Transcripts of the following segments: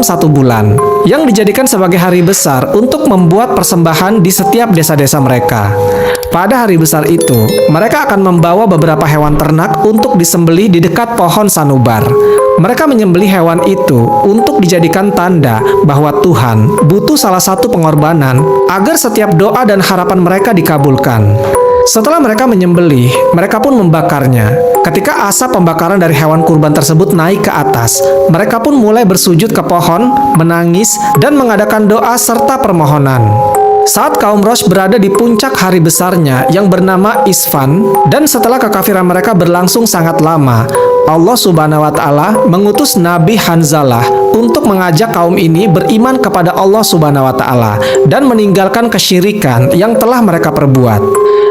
1 bulan, yang dijadikan sebagai hari besar untuk membuat persembahan di setiap desa-desa mereka. Pada hari besar itu, mereka akan membawa beberapa hewan ternak untuk disembelih di dekat pohon sanubar. Mereka menyembelih hewan itu untuk dijadikan tanda bahwa Tuhan butuh salah satu pengorbanan agar setiap doa dan harapan mereka dikabulkan. Setelah mereka menyembelih, mereka pun membakarnya. Ketika asap pembakaran dari hewan kurban tersebut naik ke atas, mereka pun mulai bersujud ke pohon, menangis, dan mengadakan doa serta permohonan. Saat kaum Rosh berada di puncak hari besarnya yang bernama Isfan, dan setelah kekafiran mereka berlangsung sangat lama, Allah Subhanahu wa Ta'ala mengutus Nabi Hanzalah untuk mengajak kaum ini beriman kepada Allah Subhanahu wa Ta'ala dan meninggalkan kesyirikan yang telah mereka perbuat.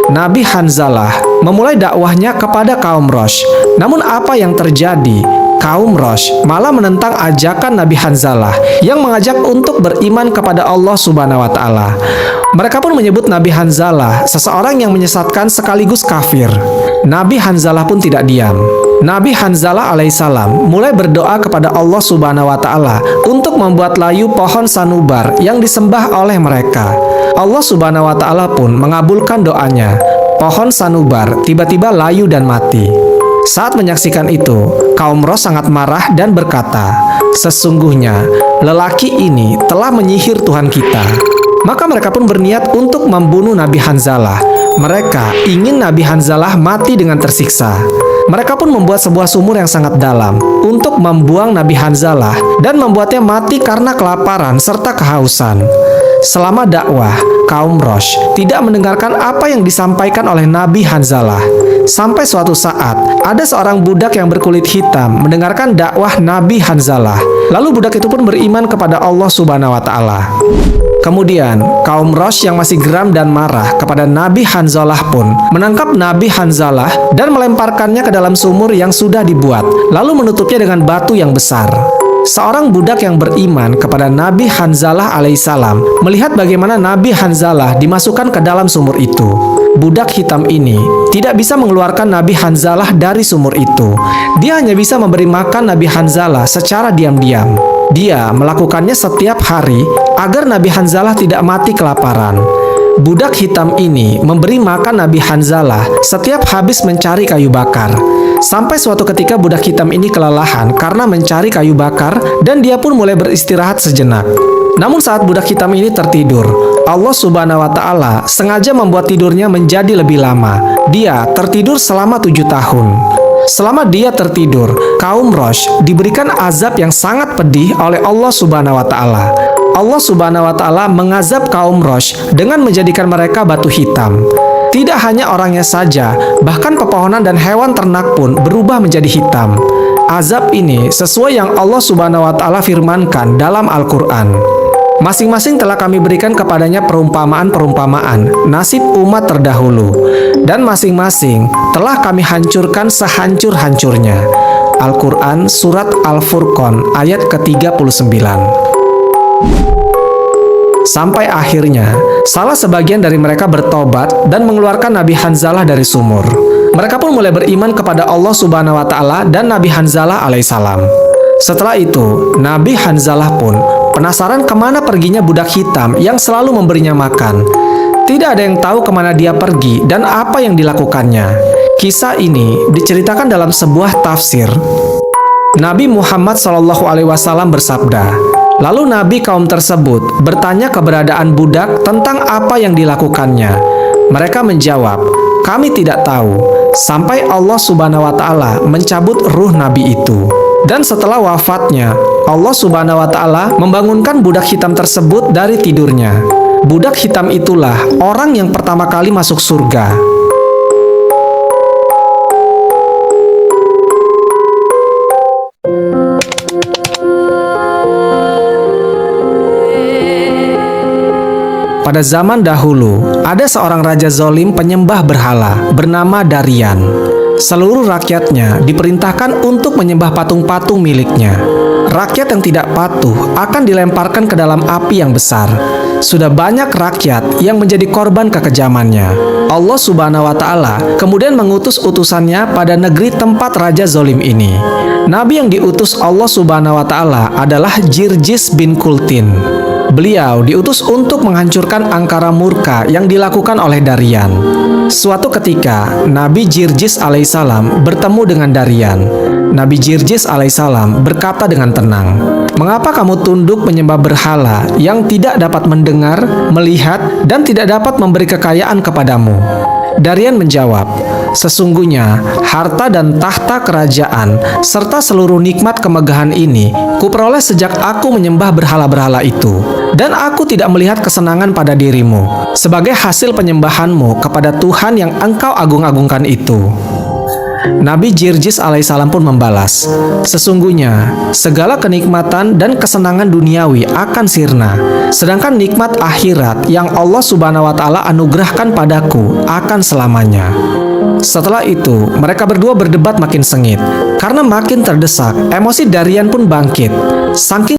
Nabi Hanzalah memulai dakwahnya kepada kaum Rosh. Namun apa yang terjadi? Kaum Rosh malah menentang ajakan Nabi Hanzalah yang mengajak untuk beriman kepada Allah Subhanahu wa Ta'ala. Mereka pun menyebut Nabi Hanzalah seseorang yang menyesatkan sekaligus kafir. Nabi Hanzalah pun tidak diam. Nabi Hanzalah alaihissalam mulai berdoa kepada Allah Subhanahu wa Ta'ala untuk membuat layu pohon sanubar yang disembah oleh mereka. Allah Subhanahu wa Ta'ala pun mengabulkan doanya. Pohon sanubar tiba-tiba layu dan mati. Saat menyaksikan itu, kaum Rosh sangat marah dan berkata, "Sesungguhnya lelaki ini telah menyihir Tuhan kita." Maka mereka pun berniat untuk membunuh Nabi Hanzalah. Mereka ingin Nabi Hanzalah mati dengan tersiksa. Mereka pun membuat sebuah sumur yang sangat dalam untuk membuang Nabi Hanzalah dan membuatnya mati karena kelaparan serta kehausan. Selama dakwah, kaum Rosh tidak mendengarkan apa yang disampaikan oleh Nabi Hanzalah. Sampai suatu saat, ada seorang budak yang berkulit hitam mendengarkan dakwah Nabi Hanzalah. Lalu budak itu pun beriman kepada Allah Subhanahu wa Ta'ala. Kemudian, kaum Rosh yang masih geram dan marah kepada Nabi Hanzalah pun menangkap Nabi Hanzalah dan melemparkannya ke dalam sumur yang sudah dibuat, lalu menutupnya dengan batu yang besar. Seorang budak yang beriman kepada Nabi Hanzalah alaihissalam melihat bagaimana Nabi Hanzalah dimasukkan ke dalam sumur itu. Budak hitam ini tidak bisa mengeluarkan Nabi Hanzalah dari sumur itu. Dia hanya bisa memberi makan Nabi Hanzalah secara diam-diam. Dia melakukannya setiap hari agar Nabi Hanzalah tidak mati kelaparan. Budak hitam ini memberi makan Nabi Hanzalah setiap habis mencari kayu bakar. Sampai suatu ketika budak hitam ini kelelahan karena mencari kayu bakar dan dia pun mulai beristirahat sejenak. Namun saat budak hitam ini tertidur, Allah Subhanahu wa Ta'ala sengaja membuat tidurnya menjadi lebih lama. Dia tertidur selama 7 tahun. Selama dia tertidur, kaum Rosh diberikan azab yang sangat pedih oleh Allah Subhanahu wa Ta'ala. Allah Subhanahu wa Ta'ala mengazab kaum Rosh dengan menjadikan mereka batu hitam. Tidak hanya orangnya saja, bahkan pepohonan dan hewan ternak pun berubah menjadi hitam. Azab ini sesuai yang Allah Subhanahu wa Ta'ala firmankan dalam Al-Quran. Masing-masing telah kami berikan kepadanya perumpamaan-perumpamaan nasib umat terdahulu, dan masing-masing telah kami hancurkan sehancur-hancurnya. Al-Quran Surat Al-Furqan ayat ke-39. Sampai akhirnya, salah sebagian dari mereka bertobat dan mengeluarkan Nabi Hanzalah dari sumur. Mereka pun mulai beriman kepada Allah Subhanahu wa Ta'ala dan Nabi Hanzalah alaihissalam. Setelah itu, Nabi Hanzalah pun penasaran kemana perginya budak hitam yang selalu memberinya makan. Tidak ada yang tahu kemana dia pergi dan apa yang dilakukannya. Kisah ini diceritakan dalam sebuah tafsir. Nabi Muhammad SAW bersabda, lalu Nabi kaum tersebut bertanya keberadaan budak tentang apa yang dilakukannya. Mereka menjawab, kami tidak tahu, sampai Allah Subhanahu wa Ta'ala mencabut ruh Nabi itu. Dan setelah wafatnya, Allah Subhanahu wa Ta'ala membangunkan budak hitam tersebut dari tidurnya. Budak hitam itulah orang yang pertama kali masuk surga. Pada zaman dahulu, ada seorang raja zolim penyembah berhala bernama Darian. Seluruh rakyatnya diperintahkan untuk menyembah patung-patung miliknya. rakyat yang tidak patuh akan dilemparkan ke dalam api yang besar. Sudah banyak rakyat yang menjadi korban kekejamannya. Allah Subhanahu wa Ta'ala kemudian mengutus utusannya pada negeri tempat raja zolim ini. Nabi yang diutus Allah Subhanahu wa Ta'ala adalah Jirjis bin Kultin. Beliau diutus untuk menghancurkan angkara murka yang dilakukan oleh Darian. Suatu ketika, Nabi Jirjis alaihissalam bertemu dengan Darian. Nabi Jirjis alaihissalam berkata dengan tenang, "Mengapa kamu tunduk menyembah berhala yang tidak dapat mendengar, melihat, dan tidak dapat memberi kekayaan kepadamu?" Darian menjawab, "Sesungguhnya harta dan tahta kerajaan serta seluruh nikmat kemegahan ini kuperoleh sejak aku menyembah berhala-berhala itu, dan aku tidak melihat kesenangan pada dirimu sebagai hasil penyembahanmu kepada Tuhan yang engkau agung-agungkan itu." Nabi Jirjis alaihissalam pun membalas, "Sesungguhnya segala kenikmatan dan kesenangan duniawi akan sirna, sedangkan nikmat akhirat yang Allah Subhanahu wa Ta'ala anugerahkan padaku akan selamanya." Setelah itu, mereka berdua berdebat makin sengit. Karena makin terdesak, emosi Darian pun bangkit. Saking